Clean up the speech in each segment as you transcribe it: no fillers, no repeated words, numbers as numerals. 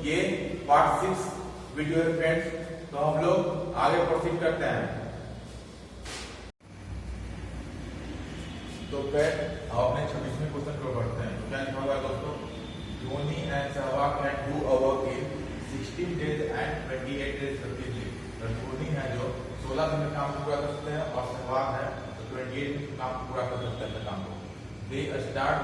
ये part 6 video है friends. तो हम लोग आगे प्रोसीड करते हैं। तो फ्रेंड अपने 26वें क्वेश्चन को पढ़ते हैं। तो क्या लिखा हुआ है दोस्तों, Dhoni and Sehwag can do a work in 16 days and 28 days respectively। तो धोनी है जो 16 दिन में काम पूरा कर सकते हैं और सहवाग है तो 28 दिन में काम पूरा कर सकते हैं काम को। They start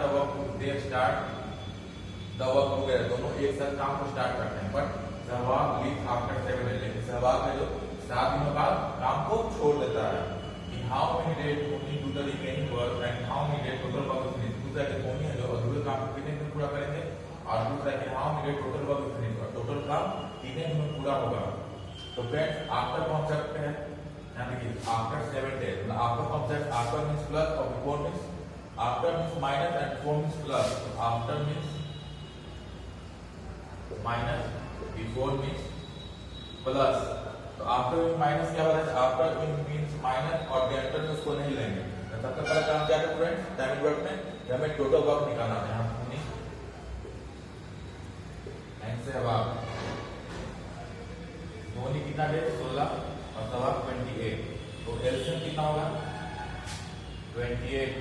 the work together, दोनों एक साथ काम को स्टार्ट करते हैं। But Sehwag leave after 7 days, लेकिन सहवाग है जो 7 दिनों बाद काम को छोड़ देता है। In how many days Dhoni do the remaining work and how many days total work is finished। दूसरा कि धोनी है जो अधूरे काम को कितने दिन पूरा करेंगे, और दूसरा कि how many days total work is finished, और टोटल काम कितने दिन में पूरा होगा। तो फ्रेंड्स आफ्टर कॉन्सेप्ट है, यहाँ देखिए आफ्टर 7 days, मतलब after concept, after means plus और before means, after means minus and before means plus. तो after means minus, before means plus. तो आफ्टर मींस माइनस क्या होता है, आफ्टर मींस माइनस और डेल्टा में उसको नहीं लेंगे। तो सबसे पहला काम क्या है फ्रेंड्स, टाइम वर्क में हमें टोटल वर्क निकालना है। हम धोनी एंड सहवाग, धोनी कितना दे 16 और सहवाग 28। तो एलसीएम कितना होगा 28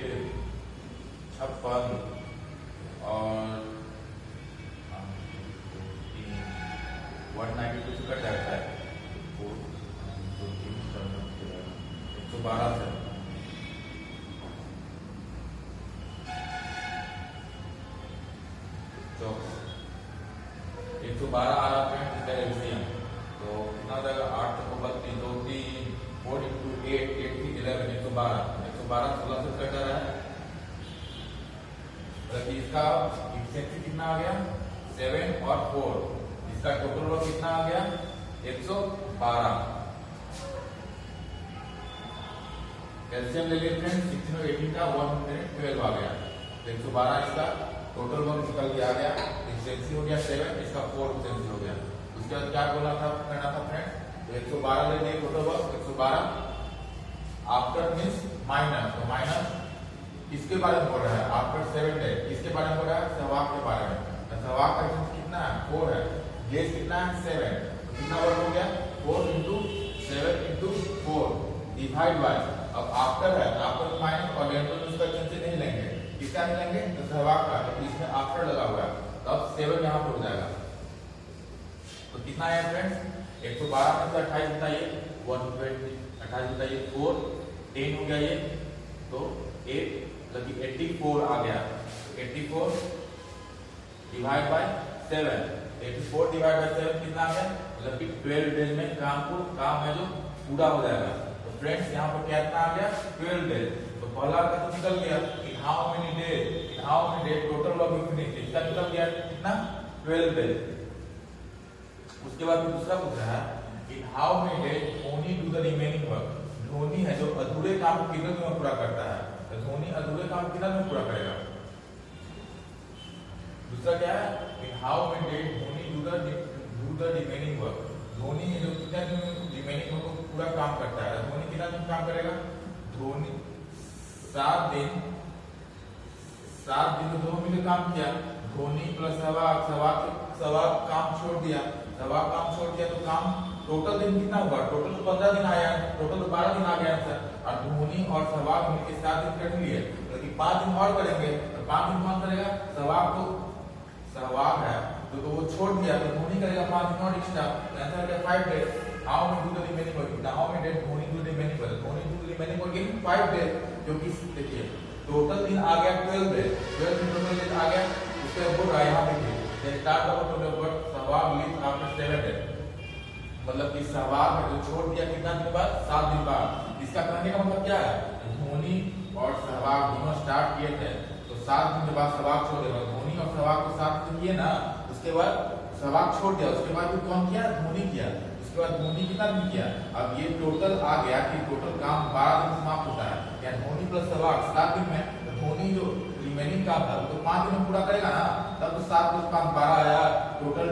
56 और 192 से कट जाता है 112 से। तो 112 आ रहा है एलसीएम, तो कितना हो जाएगा 8 को 32 2 3 4 into 8 8 3 11 112 16 से कट जा रहा है। तो इसका इफिशिएंसी कितना आ गया 7 और 4, इसका टोटल वर्क कितना आ गया 112। कैल्शियम ले लिए फ्रेंड्स 16 और 18 का 112 आ गया। 112 इसका टोटल वर्क निकल के आ गया, इफिशिएंसी हो गया 7, इसका 4 इफिशिएंसी हो गया। उसके बाद क्या बोला था करना था फ्रेंड्स, तो 112 ले लिए total work 112। After means minus, तो माइनस किसके बारे में बोल रहा है, आफ्टर 7 डेज किसके बारे में बोल रहा है, सहवाग के बारे में। तो सहवाग का कितना है 4 है, डेज कितना है 7, तो कितना वर्क हो गया 4 into 7 into 4 डिवाइड बाय। अब आफ्टर है, आफ्टर माइनस और डेल्टा में उसका चेंज नहीं लेंगे, किसका नहीं लेंगे तो सहवाग का, तो इसमें आफ्टर लगा हुआ है, तो अब 7 यहाँ पर हो जाएगा। तो कितना है फ्रेंड्स 112 में से 28 बताइए 120, 28 बताइए 4 10 हो गया ये, तो 8 मतलब 84 आ गया। 84 डिवाइड बाय 7, 84 डिवाइड बाय 7 कितना आ गया, मतलब कि 12 डेज में काम है जो पूरा हो जाएगा। तो फ्रेंड्स यहाँ पर कितना आ गया 12 डेज। तो पहला का तो निकल गया in how many days total work finish, इसका निकल गया कितना 12 डेज। उसके बाद दूसरा पूछ रहा है in how many days Dhoni do the remaining work. Dhoni है जो अधूरे काम को कितने दिन में पूरा करता है, तो धोनी अधूरे काम कितना दिन पूरा करेगा। दूसरा क्या है in how many days Dhoni do the remaining work. Dhoni है जो कितने दिन रिमेनिंग वर्क को पूरा काम करता है, धोनी कितना दिन काम करेगा, धोनी 7 दिन में दोनों मिलकर काम किया। धोनी प्लस सहवाग काम छोड़ दिया, सहवाग काम छोड़ दिया, तो काम टोटल दिन कितना हुआ, टोटल तो 15 दिन आया, टोटल तो 12 दिन आ गया सर। और धोनी और सहवाग मिलकर 7 दिन कर लिए, लेकिन 5 दिन और करेंगे, तो 5 दिन कौन करेगा, सहवाग है तो वो छोड़ दिया, तो धोनी करेगा 5 दिन और एक्स्ट्रा, आंसर है 5 days. How many do the remaining work, how many days Dhoni do the remaining work, Dhoni do the remaining work in 5 days, जो कि देखिए टोटल दिन आ गया 12 डेज, 12 दिन टोटल दिन आ गया। उसके ऊपर बोल रहा है यहाँ देखिए start the total work Sehwag leave after 7 days, मतलब कि सहवाग है जो छोड़ दिया कितना दिन बाद 7 दिन बाद। इसका कहने का मतलब क्या है, धोनी और सहवाग दोनों स्टार्ट किए थे, तो 7 दिन के बाद सहवाग छोड़ दिया। धोनी और सहवाग को 7 दिन किए ना, उसके बाद सहवाग छोड़ दिया, उसके बाद कौन किया, धोनी किया। उसके बाद धोनी कितना दिन किया, अब ये टोटल आ गया कि टोटल काम 12 दिन समाप्त होता है, या धोनी प्लस सहवाग 7 दिन में, तो धोनी जो रिमेनिंग काम था तो 5 दिन में पूरा करेगा ना, तब तो 7 + 5 12 आया टोटल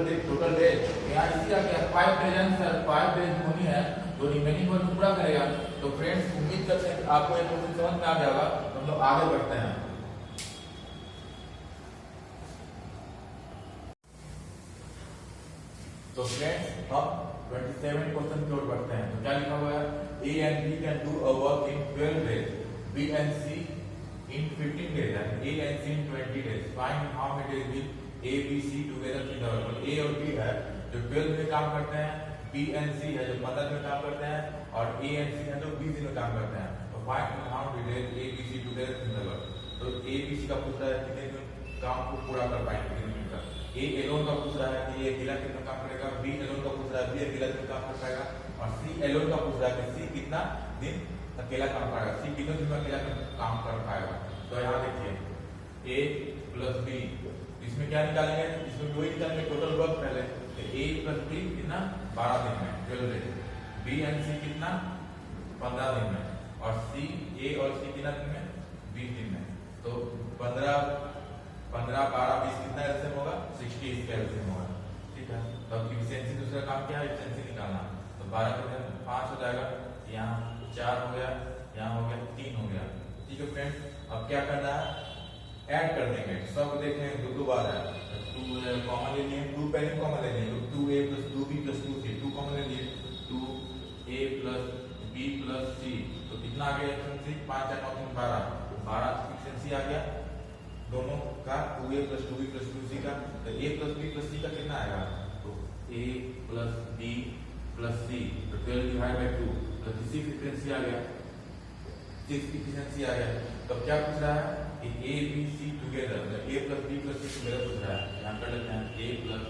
डे। यहाँ इसी आ गया 5 डेज आंसर, 5 डेज धोनी है जो रिमेनिंग वर्क पूरा करेगा। तो फ्रेंड्स उम्मीद करते हैं आपको एक क्वेश्चन समझ में आ गया होगा। तो हम लोग आगे बढ़ते हैं। तो फ्रेंड्स हम 27 क्वेश्चन की ओर बढ़ते हैं। तो क्या लिखा हुआ है, A and B can do a work in 12 days, B and C in 15 days and A and C in 20 days. Find how many days will A, B, C together in the work. A और B है जो 12 में काम करते हैं, B and C है जो 15 में काम करते हैं, और A and C है जो 20 दिन में काम करते हैं। तो find how many days A, B, C together in the work. तो A, B, C का पूछ रहा है कितने दिन काम को पूरा कर पाएंगे, कितने दिन का। A एलोन का पूछ रहा है कि ये अकेला कितना काम करेगा, B एलोन का पूछ रहा है B अकेला कितना काम कर पाएगा, और C एलोन का पूछ रहा है कि C कितना दिन अकेला काम करेगा, C कितने दिन में अकेला काम कर पाएगा। तो यहाँ देखिए A प्लस B, इसमें क्या निकालेंगे, इसमें वही निकालेंगे टोटल वर्क पहले। तो A प्लस B कितना 12 दिन में 12 डेज, B एंड C कितना 15 दिन में, और A और C कितना दिन में 20 दिन में। तो 15 12 20 कितना एलसीएम होगा, 60 इसका एलसीएम होगा। ठीक है, तो अब इफिशिएंसी दूसरा काम क्या है, इफिशिएंसी निकालना। तो 12 का 5 हो जाएगा, यहाँ 4 हो गया, यहाँ हो गया 3 हो गया। ठीक है फ्रेंड्स, अब क्या करना है, ऐड कर देंगे। सब देखें दो बार है, 2 कॉमन ले लिए, 2 पहले कॉमन ले लिए, 2A + 2B + 2C, 2 कॉमन ले लिए, 2A + B + C। तो कितना आ गया इफिशिएंसी, 5 4 9 3 12 इफिशिएंसी आ गया दोनों का, 2A + 2B + 2C का। तो A + B + C का कितना आएगा, तो A + B + C, तो 12 / 2, तो 6 इफिशिएंसी आ गया, 6 इफिशिएंसी आ गया। तो क्या पूछ रहा है कि A B C टुगेदर, मतलब A + B + C टुगेदर पूछ रहा है। यहाँ कर लेते हैं A +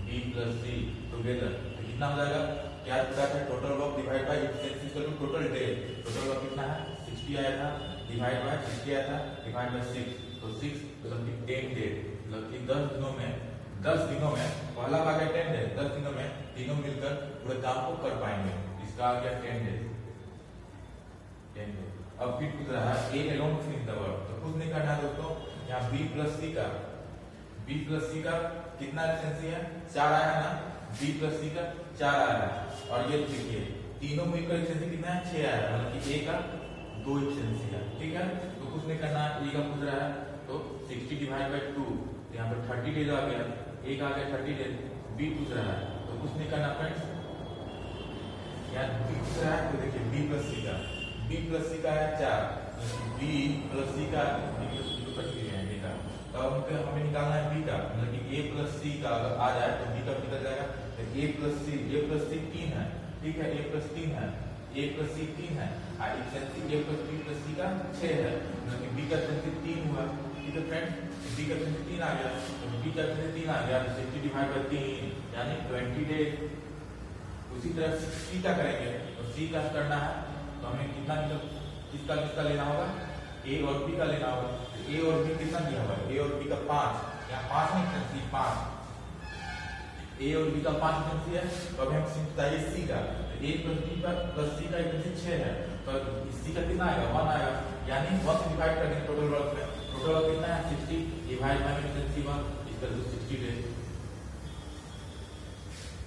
B + C टुगेदर, तो कितना हो जाएगा, क्या पूछा था, total work divide by efficiency equal to total days. Total work कितना है, 60 आया था, डिवाइड बाय 60 आया था, डिवाइड बाय 6, तो 6 मतलब कि 10 डेज, मतलब कि 10 दिनों में पहला भाग है 10 डेज, 10 दिनों में तीनों मिलकर पूरे काम को कर पाएंगे। इसका आ गया 10 डेज। अब फिर पूछ रहा है A alone finish the work, तो कुछ नहीं करना है दोस्तों, यहाँ B + C का कितना एफिशिएंसी है, 4 आया है ना, B + C का 4 आया है, और ये देखिए तीनों मिलकर एफिशिएंसी कितना है, 6 आया है, मतलब कि A का 2 एफिशिएंसी है। ठीक है, तो कुछ नहीं करना है, A का पूछ रहा है, तो 60 / 2, यहाँ पर 30 डेज आ गया, A का आ गया 30 डेज, B पूछ रहा है, तो कुछ नहीं करना फ्रेंड्स, यहाँ B पूछ रहा है, तो देखिए B + C का है 4, B + C का तो हमें निकालना है B का, मतलब कि A + C का अगर आ जाए तो B का निकल जाएगा। तो A + C 3 है, ठीक है, A + 3 है, A + C 3 है, और इफिशिएंसी A + B + C का 6 है, मतलब कि B का एफिशिएंसी 3 हुआ। ठीक है फ्रेंड्स, B का एफिशिएंसी 3 आ गया, तो B का एफिशिएंसी 3 आ गया, तो 60 / 3 यानी 20 डेज। उसी तरह C का करेंगे, तो C का करना है, तो हमें कितना किसका लेना होगा, A और B का लेना होगा। तो A और B कितना दिया हुआ है, A और B का 5, यहाँ 5 नहीं एफिशिएंसी 5, A और B का 5 एफिशिएंसी है। तो अभी हम चाहिए C का, तो A + B + C का एफिशिएंसी 6 है, तो C का कितना आएगा, 1 आएगा, यानी 1 से डिवाइड कर देंगे टोटल वर्क में। टोटल वर्क कितना है, 60 divide by efficiency 1 equal to 60 days.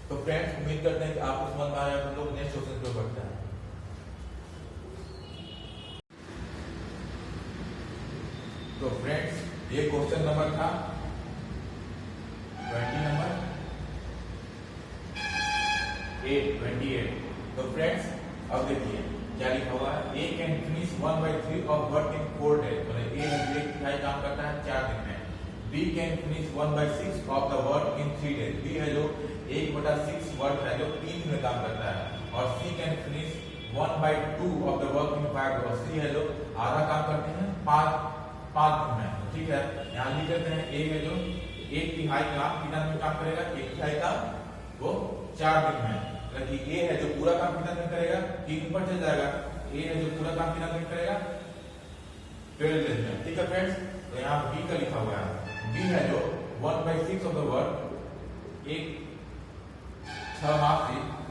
तो फ्रेंड्स उम्मीद करते हैं कि आपको समझ में आया। हम लोग नेक्स्ट क्वेश्चन पे बढ़ते हैं। तो फ्रेंड्स ये क्वेश्चन नंबर था 28। तो फ्रेंड्स अब देखिए क्या लिखा हुआ है, A can finish 1/3 of work in 4 days, मतलब A है 1/3 काम करता है 4 दिन में। B can finish 1/6 of the work in 3 days, B है जो 1/6 वर्क है जो 3 दिन में काम करता है, और C can finish 1/2 of the work in 5 days, और C है जो आधा काम करते हैं 5 दिन में। ठीक है, यहाँ लिख देते हैं A है जो 1/3 काम कितना दिन काम करेगा, 1/3 काम वो 4 दिन में, मतलब कि A है जो पूरा काम कितना दिन करेगा, 3 दिन पर चल जाएगा। A है जो पूरा काम कितना दिन करेगा, 12 दिन में। ठीक है फ्रेंड्स, तो यहाँ B का लिखा हुआ है, B है जो 1/6 ऑफ द वर्क, एक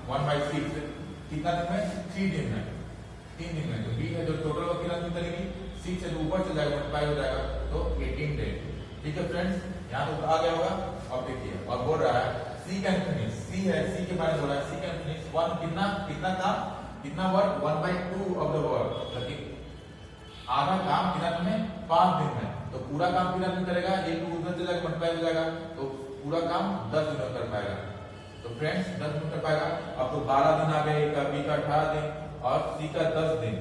1/6 कितना दिन में, 3 दिन में, 3 दिन में। तो B है जो टोटल वर्क कितना दिन करेगी, 6 से ऊपर चल जाएगा, मल्टीप्लाई हो जाएगा, तो 18 डेज। ठीक है फ्रेंड्स, यहाँ तो आ गया होगा। अब देखिए और बोल रहा है C कैन फिनिश, C है, C के बारे में बोल रहा है, C कैन फिनिश 1 कितना काम, कितना वर्क, 1/2 ऑफ द वर्क, मतलब आधा काम कितना दिन में, 5 दिन में। तो पूरा काम कितना दिन करेगा, 1 उधर चला जाएगा, मल्टीप्लाई हो जाएगा, तो पूरा काम 10 दिन में कर पाएगा। तो फ्रेंड्स 10 में कर पाएगा। अब तो 12 दिन आ गए, A का, B का 18 दिन और C का 10 दिन।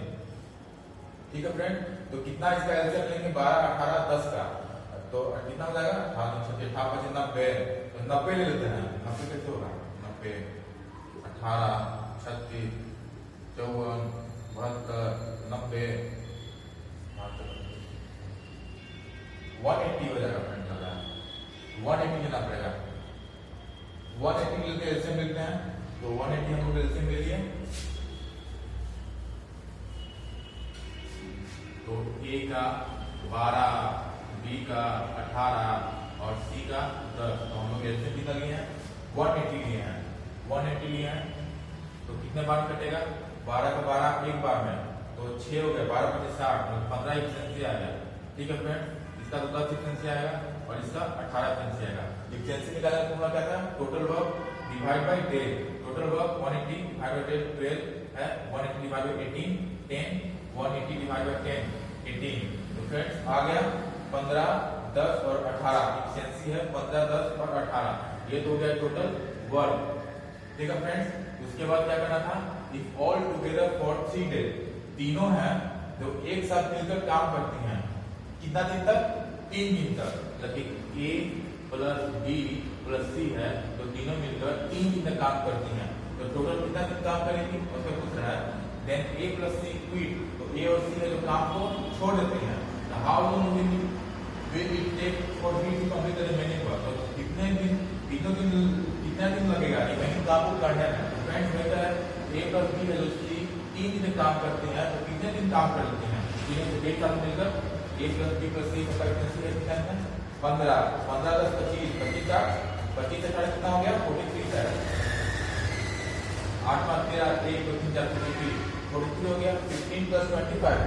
ठीक है फ्रेंड, तो कितना इसका एलसीएम लेंगे 12, 18, 10 का, तो कितना हो जाएगा 18, 90, तो 90 ले लेते हैं। 90 कैसे होगा, 90, 18, 36, 54, 72, 90, 180 हो जाएगा फ्रेंड, 180 लेना पड़ेगा। 180 लेते एलसीएम लेते हैं, तो 180 हम लोग एलसीएम ले लिए, तो A का 12, B का 18 और C का 10, तो हम लोग एलसीएम कितना लिए हैं 180 लिए हैं। 180 लिए हैं तो कितने बार कटेगा, 12 का 12 एक बार में, तो 6 हो गया, 12 × 60 मतलब 15 एफिशिएंसी आ गया। ठीक है फ्रेंड, इसका तो 10 एफिशिएंसी आएगा और इसका 18 एफिशिएंसी आएगा। एफिशिएंसी निकालने का फॉर्मूला क्या था, total work divide by day. Total work 180 divide by 12 है, 180 डिवाइड बाय 18 10, 180 डिवाइड बाय 10 18। तो फ्रेंड्स आ गया 15, 10 और 18, एफिशिएंसी है 15, 10 और 18, ये तो हो गया टोटल वर्क। ठीक है फ्रेंड्स, उसके बाद क्या करना था, if all together for 3 days, तीनों हैं जो एक साथ मिलकर काम करती हैं, कितना दिन तक, 3 दिन तक, मतलब A plus B plus C है, तो तीनों मिलकर 3 दिन तक काम करती हैं, तो टोटल कितना दिन काम करेगी उसका पूछ रहा है। Then A plus C quit, तो A और C है जो काम को छोड़ देते हैं, how long will it take for B to complete the remaining work, तो कितने दिन, तीनों दिन कितना दिन लगेगा रिमेनिंग काम को करने में। फ्रेंड्स बेहतर है A प्लस B है जो 3 दिन काम करते हैं, तो कितने दिन काम कर लेते हैं, तीनों एक साथ मिलकर A plus B plus C का एफिशिएंसी है कितना है 15, 15 10 25, 25 का 25 से कितना हो गया 43 है, 8 5 13 1 2 3 4 43 हो गया। 15 प्लस 25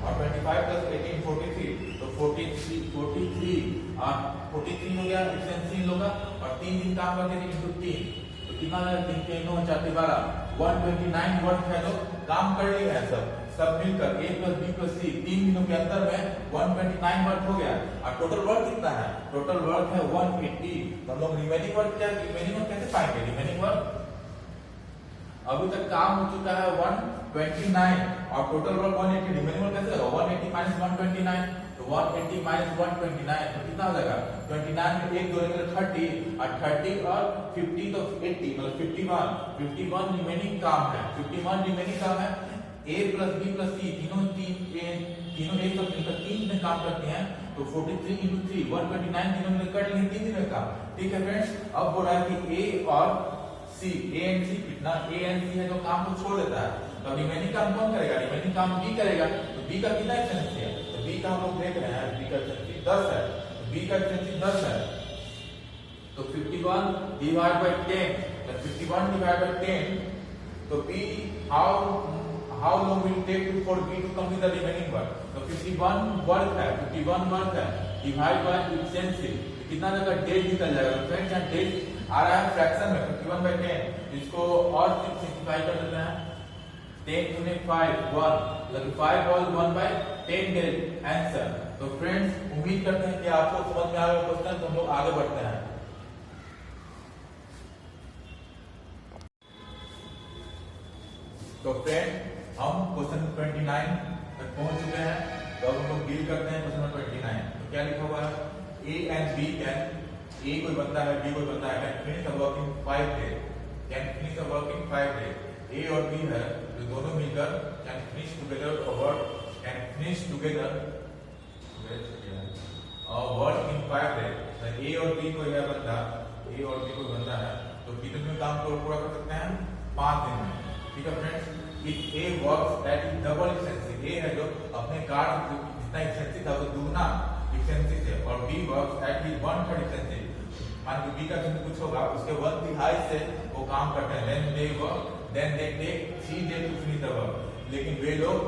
और 25 प्लस 18 43, तो 43 और 43 हो गया एफिशिएंसी इन लोगों का, और 3 दिन काम करते थे इंटू 3, तो कितना है 3 के 9 4 12, 129 वर्क है जो काम कर रही है सब मिलकर A plus B plus C 3 दिनों के अंदर में 129 वर्क हो गया। और टोटल वर्क कितना है, टोटल वर्क है 180, तो हम लोग रिमेनिंग वर्क क्या, रिमेनिंग वर्क कैसे पाएंगे, रिमेनिंग वर्क अभी तक काम हो चुका है 129 और टोटल वर्क 180, रिमेनिंग वर्क कैसे होगा 180 माइनस 129, तो 180 माइनस 129 तो कितना हो जाएगा 29 में 1 2 मतलब 30 और 30 और 50 तो 80 मतलब 51 रिमेनिंग काम है, 51 रिमेनिंग काम है। A plus B plus C तीनों एक साथ मिलकर 3 दिन काम करते हैं, तो 43 into 3 129 तीनों मिलकर कर लेंगे 3 दिन का। ठीक है फ्रेंड्स, अब बोल रहा है कि A और C, A एंड C कितना, A एंड C है जो काम को छोड़ देता है, तो रिमेनिंग काम कौन करेगा, रिमेनिंग काम B करेगा, तो B का कितना एफिशिएंसी है, तो B का हम लोग देख रहे हैं B का एफिशिएंसी 10 है, तो B का एफिशिएंसी 10 है, तो 51 डिवाइड बाय 10, तो 51 डिवाइड बाय 10, तो B how long will it take for B to complete the remaining work, तो 51 वर्क है, 51 वर्क है डिवाइड बाय एफिशिएंसी, कितना जगह डेज निकल जाएगा। फ्रेंड्स यहाँ डेज आ रहा है फ्रैक्शन में 51 बाय 10, इसको और सिंपलीफाई कर देते हैं, 10 गुने 5 1, मतलब 5 all 1 by 10 डेज आंसर। तो फ्रेंड्स उम्मीद करते हैं कि आपको समझ में आ गया क्वेश्चन, तो हम लोग आगे बढ़ते हैं। तो फ्रेंड हम क्वेश्चन 29 तक पहुंच चुके हैं, तो अब हम लोग डील करते हैं क्वेश्चन 29। तो क्या लिखा हुआ है, A and B can, A कोई बंदा है B कोई बंदा है, can finish the work in 5 days, can finish the work in 5 days। A और B है जो दोनों मिलकर can finish together a work, can finish together a work in 5 days। A और B कोई है बंदा, A और B कोई बंदा है, तो कितने दिन काम को पूरा कर सकते हैं 5 दिन में। ठीक है friends, if A works at double efficiency, A है जो अपने कार्ड जितना एफिशिएंसी था वो दुगना एफिशिएंसी से, और B works at his 1/3 efficiency, मान लो B का कितना कुछ होगा उसके 1/3 से वो काम करते हैं, then they take 3 days to finish the work, लेकिन वे लोग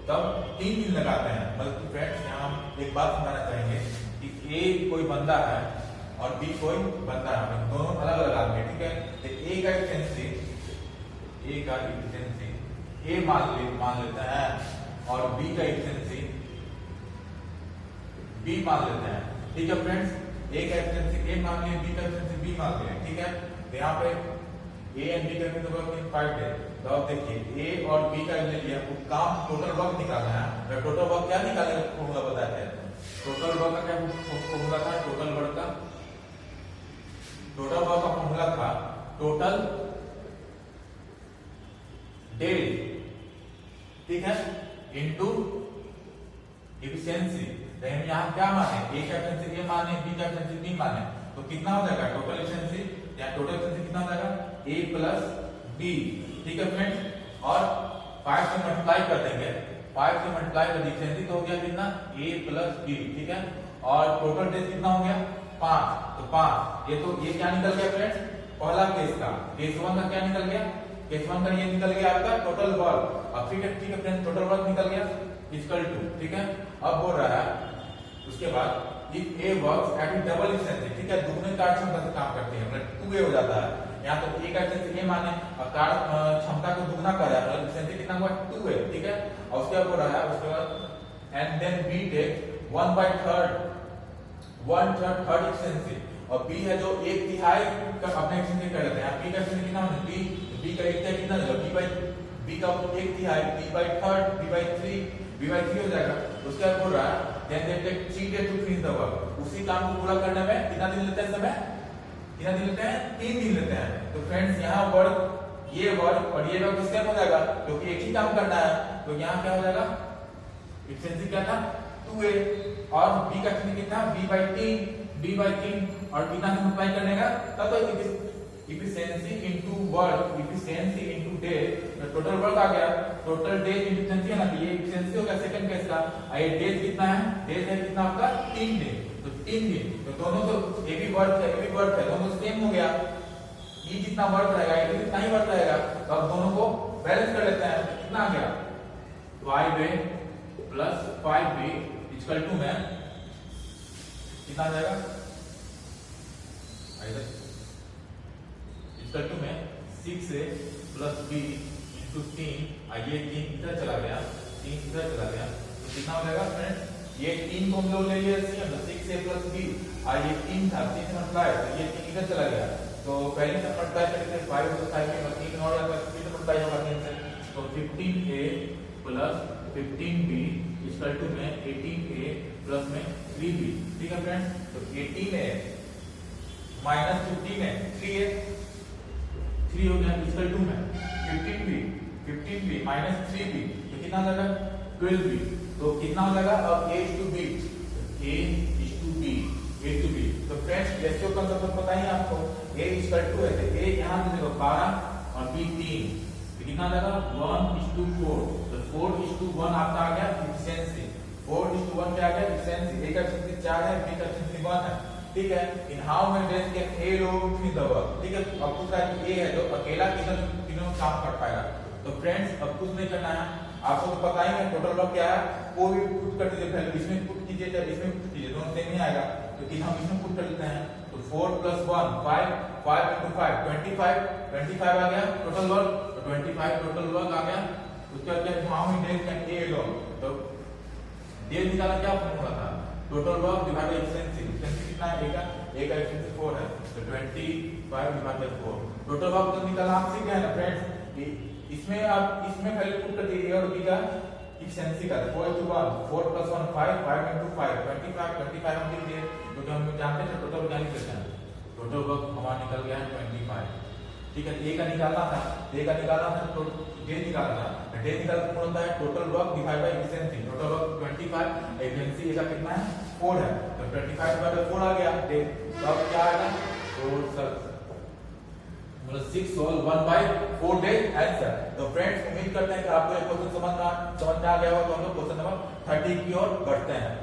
तब 3 दिन लगाते हैं। मतलब फ्रेंड्स यहाँ हम एक बात समझना चाहेंगे कि A कोई बंदा है और B कोई बंदा है, दोनों अलग अलग आदमी, ठीक है। तो A का एफिशिएंसी A मान लेते हैं और B का एफिशिएंसी B मान लेते हैं। ठीक है फ्रेंड्स, A का एफिशिएंसी A मान लिया, B का एफिशिएंसी B मान लिया, ठीक है। तो यहाँ पे ए एंड बी का वर्क इन 5 डेज। तो अब देखिए ए और बी का ले लिया, वो काम टोटल वर्क निकालना है। टोटल वर्क क्या निकालेगा फॉर्मूला बताते हैं। टोटल वर्क का क्या फॉर्मूला था, टोटल वर्क का फॉर्मूला था टोटल डेज, ठीक है, इनटू एफिशिएंसी। तो हम यहाँ क्या माने, ए का एफिशिएंसी ए माने, बी का एफिशिएंसी बी माने, तो कितना हो जाएगा टोटल एफिशिएंसी, या टोटल एफिशिएंसी कितना हो जाएगा ए प्लस बी, ठीक है फ्रेंड्स। और 5 से मल्टीप्लाई कर देंगे, 5 से मल्टीप्लाई कर एफिशिएंसी तो हो गया कितना ए प्लस बी, ठीक है। और टोटल डेज कितना हो गया 5, तो 5 ये क्या निकल गया फ्रेंड्स, पहला केस का, केस 1 का क्या निकल गया, केस 1 का ये निकल गया आपका टोटल वर्क। अब ठीक है फ्रेंड्स, टोटल वर्क निकल गया इक्वल टू, ठीक है। अब बोल रहा है उसके बाद if A works at double efficiency, ठीक है, दुगने कार्य क्षमता से काम करते हैं, मतलब 2a हो जाता है। यहाँ तो ए का एफिशिएंसी ए माने और कार्य क्षमता को दुगना कर रहा है, मतलब एफिशिएंसी कितना हुआ 2a, ठीक है। और उसके बाद बोल रहा है उसके बाद and then B take 1/3 efficiency, और बी है जो 1/3 का अपने एफिशिएंसी कर लेते हैं। बी का एफिशिएंसी कितना होगा, बी का 1/3 कितना होगा, बी का 1/3 b/3 हो जाएगा। उसके बाद बोल रहा है then they take 3 days to finish the work, उसी काम को पूरा करने में कितना दिन लेते हैं, समय कितना दिन लेते हैं, 3 दिन लेते हैं। तो फ्रेंड्स यहाँ वर्क, ये वर्क और ये वर्क सेम हो जाएगा क्योंकि एक ही काम करना है। तो यहाँ क्या हो जाएगा, एफिशिएंसी क्या था 2a, और b का कितना b/3 और कितना से मल्टीप्लाई करने का, तब तो efficiency into work, efficiency into day, total work आ गया, टोटल डेज इंटू एफिशिएंसी है ना, ये एफिशिएंसी हो गया सेकंड केस का। ये डेज कितना है, डेज है कितना आपका 3 दिन, तो 3 दिन, तो दोनों तो ए भी वर्क है, दोनों सेम हो गया। ये जितना वर्क रहेगा ये कितना ही वर्क रहेगा, तो अब दोनों को बैलेंस कर लेते हैं। कितना आ गया 5a plus 5b equal to में कितना आ जाएगा, इक्वल टू में 6a प्लस b इंटू 3, ये 3 इधर चला गया, 3 इधर चला गया, तो कितना हो जाएगा फ्रेंड्स, ये 3 को हम लोग ले लिए 6a प्लस b, और ये 3 था, 3 से मल्टीप्लाई, तो ये 3 इधर चला गया, तो पहले से मल्टीप्लाई करके 5 तो 5 के 3 और जाएगा, 3 से मल्टीप्लाई होगा 3 से, तो 15a plus 15b equal to में 18a प्लस में 3b, ठीक है फ्रेंड्स। तो 18a माइनस 15a 3 हो गया इक्वल टू में 15b माइनस 3b, तो कितना हो जाएगा 12b, तो कितना हो जाएगा अब a to b, तो फ्रेंड्स रेशियो का मतलब पता ही आपको, a इक्वल टू है, तो a यहां से देखो 12 और b 3, तो कितना आ जाएगा 1:4, तो 4:1 आपका आ गया एफिशिएंसी, 4:1 क्या आ गया एफिशिएंसी, a का एफिशिएंसी 4 है, b का एफिशिएंसी 1 है, ठीक है। In how many days can a लोग फिनिश द वर्क, ठीक है। अब कुछ ए है जो अकेला तीनों काम कर पाएगा, तो फ्रेंड्स अब कुछ नहीं करना है, आपको तो पता ही है टोटल वर्क क्या है, कोई भी पुट कर दीजिए, पहले इसमें पुट कीजिए चाहे इसमें पुट कीजिए, दोनों सेम ही आएगा, लेकिन हम इसमें पुट कर लेते हैं। तो 4 + 1 5 into 5 25 आ गया टोटल वर्क, तो 25 टोटल वर्क आ गया। उसके बाद क्या how many days can a लोग, तो डेज निकाला क्या फॉर्मूला था, total work divided efficiency, efficiency कितना है ए का एफिशिएंसी 4 है, तो 25 डिवाइडेड 4, टोटल वर्क तो निकालना आप सीख गए ना फ्रेंड्स। इसमें आप इसमें पहले पुट कर दीजिए और बी का एफिशिएंसी का 4 into 1 4 + 1 5 into 5 25 हम लिख दिए, क्योंकि हम जानते हैं टोटल क्या लिखते हैं, टोटल वर्क हमारा निकल गया है 25, ठीक है। ए का निकालना था, तो डे निकालना था, डे निकालना कौन होता है total work divide by efficiency, total work 25, efficiency का कितना है 4 है, तो 25 डिवाइड बाय 4 आ गया डे, तो अब क्या आएगा, तो मतलब 6 होल 1/4 डेज आंसर। तो फ्रेंड्स उम्मीद करते हैं कि आपको ये क्वेश्चन समझ में आ गया होगा, तो हम लोग क्वेश्चन नंबर 30 की ओर बढ़ते हैं।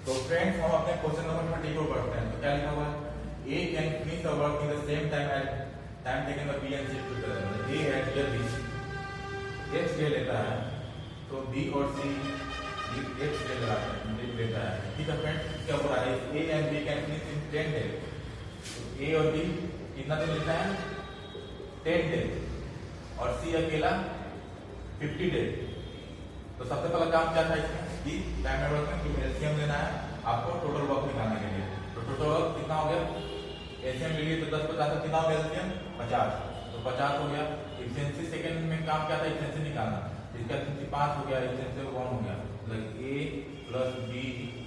तो फ्रेंड्स हम अपने क्वेश्चन नंबर 30 की ओर बढ़ते हैं। तो क्या लिखा हुआ है, A can finish the work in the same time taken by B and C together। A है here B X ले लेता है, तो B और C X लेता है, ठीक है फ्रेंड्स। क्या बोला है, A and B can finish in 10 days, तो A और B कितना दिन लेता है 10 डेज, और C अकेला 50 डेज। तो सबसे पहला काम क्या था इसमें, टाइम टेबल में एलसीएम लेना है आपको टोटल वर्क निकालने के लिए। तो टोटल वर्क कितना तो 10 50 का कितना हो गया एलसीएम 50, तो 50 हो गया। एफिशिएंसी सेकंड में काम क्या था, एफिशिएंसी निकालना, इसका एफिशिएंसी 5 हो गया, एफिशिएंसी 1 हो गया, मतलब ए प्लस बी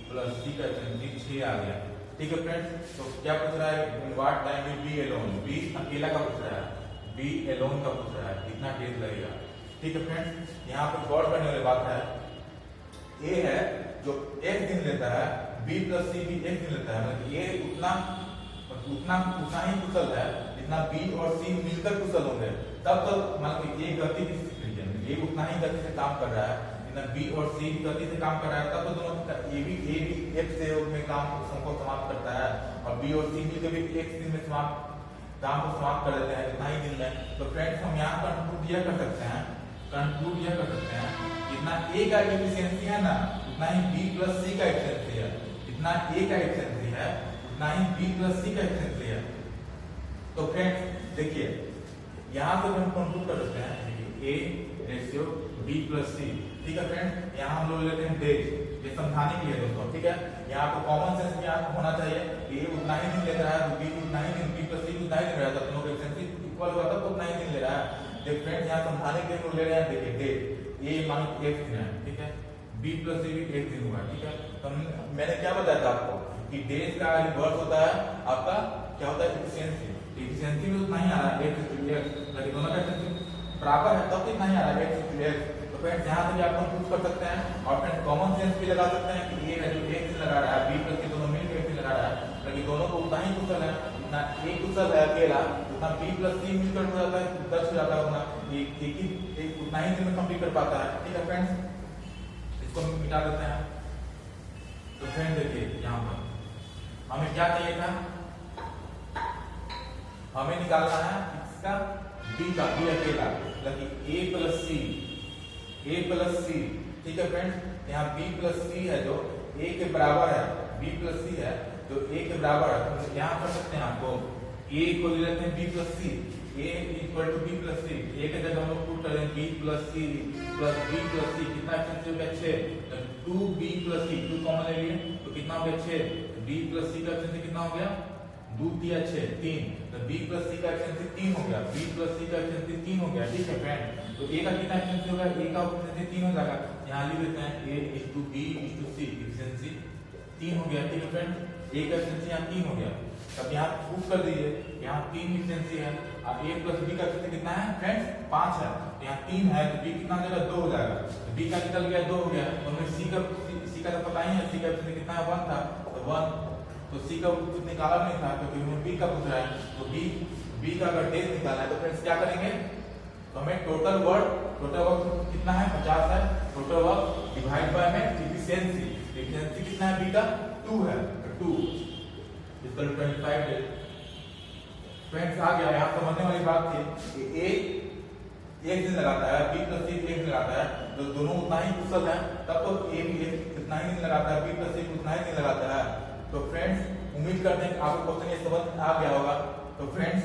प्लस सी का एफिशिएंसी 6 आ गया। ठीक है फ्रेंड्स, तो क्या पूछ रहा है, in what time will B alone, B अकेला का पूछ रहा है, बी एलोन का पूछ रहा है, कितना डेज लगेगा। ठीक है फ्रेंड्स, यहाँ पर गौर करने वाली बात है, ए है जो एक दिन लेता है, बी प्लस सी भी एक दिन लेता है, मतलब ये उतना ही कुशल है जितना बी और सी मिलकर कुशल होंगे, तब तो मतलब ये गति ये उतना ही गति से काम कर रहा है जितना बी और सी गति से काम कर रहा है, तब तो दोनों ए भी एक से में काम को समाप्त करता है, और बी और सी मिलकर भी एक दिन में काम को समाप्त कर देते हैं इतना ही दिन में। तो फ्रेंड्स हम यहाँ कंक्लूड यह कर सकते हैं जितना ए का एफिशिएंसी है ना, उतना ही बी प्लस सी का एफिशिएंसी है, जितना ए का एफिशिएंसी है उतना ही बी प्लस सी का एफिशिएंसी है। तो फ्रेंड्स देखिए यहाँ से हम कंक्लूड कर सकते हैं ए रेशियो बी प्लस सी। ठीक है फ्रेंड्स, यहाँ हम लोग लेते हैं डेज, ये समझाने के लिए दोस्तों। ठीक है, यहाँ को कॉमन सेंस भी यहाँ होना चाहिए, ए उतना ही दिन ले रहा है, बी उतना ही दिन, बी प्लस सी उतना ही दिन ले रहा है, दोनों का एफिशिएंसी इक्वल हुआ था तो उतना ही दिन ले रहा है। देखिए फ्रेंड्स, यहाँ समझाने के लिए हम ले रहे हैं, देखिए डेज ए मानो एक दिन है, ठीक है, बी प्लस सी भी एक दिन हुआ। ठीक है, तो मैंने क्या बताया था आपको कि डेज का रिवर्स होता है आपका क्या होता है, एफिशिएंसी। एफिशिएंसी में उतना ही आ रहा है, एक दोनों का बराबर है तब कितना ही आ रहा है। तो फ्रेंड्स यहाँ से भी आप कुछ कर सकते हैं, और फ्रेंड्स कॉमन सेंस भी लगा सकते हैं कि ये है जो एक दिन लगा रहा है, बी प्लस सी दोनों मिलकर एक दिन लगा रहा है, लेकिन दोनों को उतना ही कुशल है, उतना ए कुशल है अकेला, उतना बी प्लस सी मिलकर हो जाता है 10 हो जाता है, उतना एक उतना ही दिन में कंप्लीट कर पाता है। ठीक है फ्रेंड्स, इसको हम मिटा देते हैं। तो फ्रेंड्स देखिए यहाँ पर हमें क्या चाहिए था, हमें निकालना है इसका बी का, बी अकेला, मतलब ए प्लस सी, ए प्लस सी। ठीक है फ्रेंड्स, यहाँ बी प्लस सी है जो ए के बराबर है, बी प्लस सी है जो ए के बराबर है, तो यहाँ कर सकते हैं आपको ए को ले लेते हैं B plus C, A equal to B plus C, A के जगह हम लोग पुट कर दें B plus C plus B plus C, कितना एफिशिएंसी हो गया 6, तो 2 बी प्लस सी, 2 कॉमन ले लिए तो कितना हो गया 6, बी प्लस सी का एफिशिएंसी कितना हो गया 2 दिया 6 3, तो बी प्लस सी का एफिशिएंसी 3 हो गया, बी प्लस सी का एफिशिएंसी 3 हो गया। ठीक है फ्रेंड, तो ए का कितना एफिशिएंसी होगा, ए का एफिशिएंसी 3 हो जाएगा, यहाँ लिख देते हैं a is to b is to c, efficiency 3 हो गया। ठीक है फ्रेंड, ए का एफिशिएंसी यहाँ 3 हो गया, तब यहाँ प्रूफ कर दीजिए, यहाँ 3 एफिशिएंसी है, और a प्लस b का एफिशिएंसी कितना है फ्रेंड्स 5 है, यहाँ 3 है तो b कितना हो जाएगा 2 हो जाएगा, तो b का निकल गया 2 हो गया, तो हमें c का तो पता ही है, c का एफिशिएंसी कितना है 1 था, तो 1, तो c का कुछ निकाला नहीं था क्योंकि हमें b का पूछ रहा है, तो b का अगर डेज निकालना है तो फ्रेंड्स क्या करेंगे, तो हमें टोटल वर्क कितना है 50 है, टोटल वर्क डिवाइड बाय में एफिशिएंसी, एफिशिएंसी कितना है b का 2 है, 2 इक्वल 25 डेज। फ्रेंड्स आ गया, यहाँ समझने वाली बात थी कि a एक दिन लगाता है, b प्लस सी एक दिन लगाता है, तो दोनों उतना ही कुशल है, तब तो a भी कितना ही दिन लगाता है, b प्लस सी उतना ही दिन लगाता है। तो फ्रेंड्स उम्मीद करते हैं कि आपको क्वेश्चन ये समझ आ गया होगा। तो फ्रेंड्स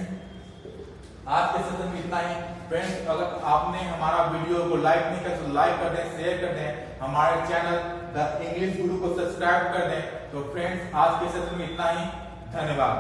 आज के सेशन में इतना ही। फ्रेंड्स अगर आपने हमारा वीडियो को लाइक नहीं किया तो लाइक कर दें, शेयर कर दें, हमारे चैनल द इंग्लिश गुरु को सब्सक्राइब कर दें। तो फ्रेंड्स आज के सेशन में इतना ही, धन्यवाद।